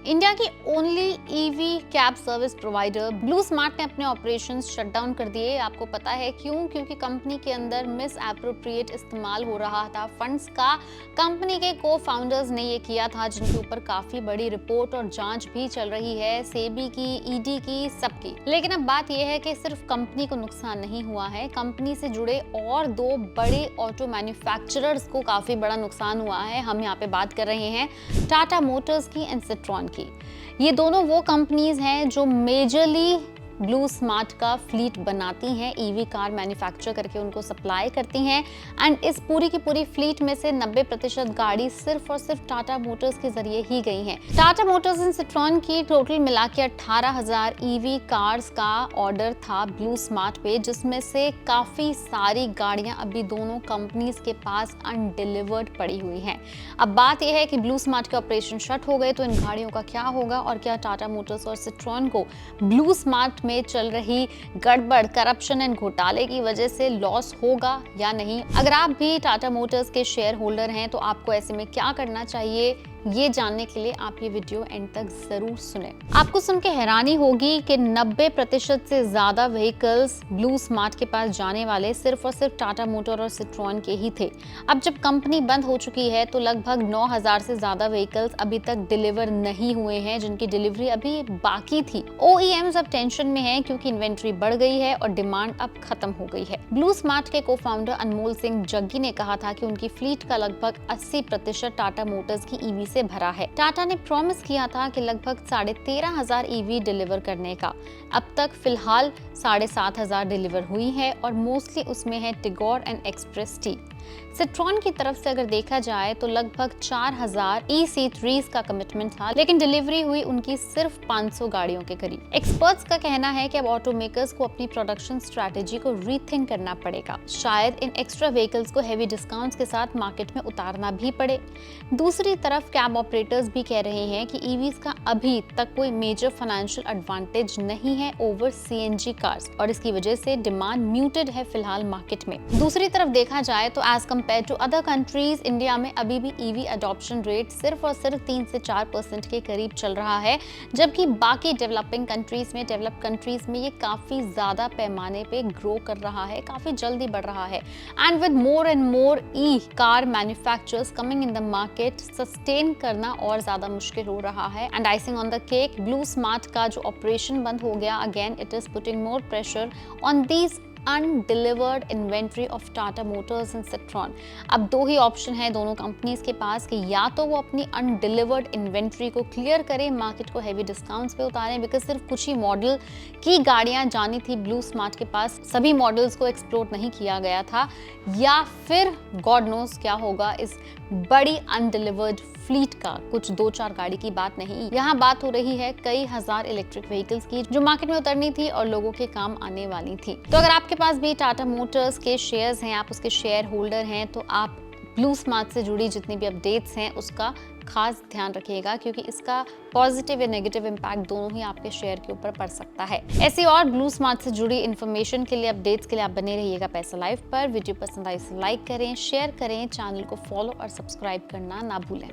India की only EV cab service provider blue smart ने अपने ऑपरेशंस शट डाउन कर दिए। आपको पता है क्यों? क्योंकि कंपनी के अंदर मिस एप्रोप्रिएट इस्तेमाल हो रहा था फंड्स का। कंपनी के को फाउंडर्स ने ये किया था, जिनके ऊपर काफी बड़ी रिपोर्ट और जांच भी चल रही है, सेबी की, ईडी की, सबकी। लेकिन अब बात यह है कि सिर्फ कंपनी को नुकसान नहीं हुआ है, कंपनी से जुड़े और दो बड़े ऑटो मैन्युफैक्चरर्स को काफी बड़ा नुकसान हुआ है। हम यहाँ पे बात कर रहे हैं टाटा मोटर्स की एंड सिट्रॉन की। ये दोनों वो कंपनीज हैं जो मेजरली ब्लू स्मार्ट का फ्लीट बनाती हैं, ईवी कार मैन्युफैक्चर करके उनको सप्लाई करती हैं। एंड इस पूरी की पूरी फ्लीट में से 90% गाड़ी सिर्फ और सिर्फ टाटा मोटर्स के जरिए ही गई हैं। टाटा मोटर्स एंड सिट्रॉन की टोटल मिला के 18,000 ईवी कार्स का ऑर्डर था ब्लू स्मार्ट पे, जिसमें से काफी सारी गाड़ियां अभी दोनों कंपनीज के पास अनडिलीवर्ड पड़ी हुई हैं। अब बात यह है कि ब्लू स्मार्ट के ऑपरेशन शट हो गए तो इन गाड़ियों का क्या होगा, और क्या टाटा मोटर्स और सिट्रॉन को ब्लू स्मार्ट में चल रही गड़बड़, करप्शन एंड घोटाले की वजह से लॉस होगा या नहीं? अगर आप भी टाटा मोटर्स के शेयर होल्डर हैं तो आपको ऐसे में क्या करना चाहिए, ये जानने के लिए आप ये वीडियो एंड तक जरूर सुने। आपको सुन के हैरानी होगी कि 90% से ज्यादा व्हीकल्स ब्लू स्मार्ट के पास जाने वाले सिर्फ और सिर्फ टाटा मोटर और सिट्रॉन के ही थे। अब जब कंपनी बंद हो चुकी है तो लगभग 9,000 से ज्यादा व्हीकल्स अभी तक डिलीवर नहीं हुए हैं, जिनकी डिलीवरी अभी बाकी थी। OEMs अब टेंशन में हैं क्योंकि इन्वेंट्री बढ़ गई है और डिमांड अब खत्म हो गई है। ब्लू स्मार्ट के को फाउंडर अनमोल सिंह जग्गी ने कहा था कि उनकी फ्लीट का लगभग 80% टाटा मोटर्स की ईवी से भरा है। टाटा ने प्रॉमिस किया था कि लगभग 13,500 ईवी डिलीवर करने का। अब तक फिलहाल 7,500 डिलीवर हुई है और मोस्टली उसमें है Tigor and Xpress T. Citroen की तरफ से अगर देखा जाए तो लगभग 4,000 EC3s का कमिटमेंट था, लेकिन डिलीवरी हुई उनकी सिर्फ 500 गाड़ियों के करीब। एक्सपर्ट्स का कहना है कि अब ऑटोमेकर्स को अपनी प्रोडक्शन स्ट्रैटेजी को रीथिंक करना पड़ेगा। शायद इन एक्स्ट्रा व्हीकल्स को हेवी डिस्काउंट्स के साथ मार्केट में उतारना भी पड़े। दूसरी तरफ कैब ऑपरेटर्स भी कह रहे हैं कि ईवीज का अभी तक कोई मेजर फाइनेंशियल एडवांटेज नहीं है ओवर CNG कार्स, और इसकी वजह से डिमांड म्यूटेड है फिलहाल मार्केट में। दूसरी तरफ देखा जाए तो as compare to other countries, India में अभी भी ईवी अडॉप्शन रेट सिर्फ और सिर्फ 3 से 4% के करीब चल रहा है, जबकि बाकी डेवलपिंग कंट्रीज में, डेवलप्ड कंट्रीज में ये काफी ज्यादा पैमाने पे ग्रो कर रहा है, काफी जल्दी बढ़ रहा है। And with more and more e car manufacturers coming in the market, sustain करना और ज्यादा मुश्किल हो रहा है। And icing on the cake, BluSmart का जो ऑपरेशन बंद हो गया, again it is putting more pressure on these undelivered inventory of Tata Motors and Citroen. अब दो ही ऑप्शन है दोनों कंपनीज के पास कि या तो वो अपनी अनडिलीवर्ड इन्वेंट्री को क्लियर करें, मार्केट को हेवी डिस्काउंट्स पे उतारें, बिकॉज सिर्फ कुछ ही मॉडल की गाड़ियां जानी थी ब्लू स्मार्ट के पास, सभी मॉडल्स को एक्सप्लोर नहीं किया गया था, या फिर गॉड नोस क्या होगा इस बड़ी अनडिलीवर्ड फ्लीट का। कुछ 2-4 गाड़ी की बात नहीं, यहाँ बात हो रही है कई हजार इलेक्ट्रिक व्हीकल्स की जो मार्केट में उतरनी थी और लोगों के काम आने वाली थी। तो अगर आपके पास भी टाटा मोटर्स के शेयर्स हैं, आप उसके शेयर होल्डर हैं, तो आप ब्लू स्मार्ट से जुड़ी जितनी भी अपडेट्स हैं उसका खास ध्यान रखिएगा, क्योंकि इसका पॉजिटिव या नेगेटिव इम्पैक्ट दोनों ही आपके शेयर के ऊपर पड़ सकता है। ऐसी और ब्लू स्मार्ट से जुड़ी इन्फॉर्मेशन के लिए, अपडेट्स के लिए आप बने रहिएगा पैसा लाइव पर। वीडियो पसंद आई तो लाइक करें, शेयर करें, चैनल को फॉलो और सब्सक्राइब करना ना भूलें।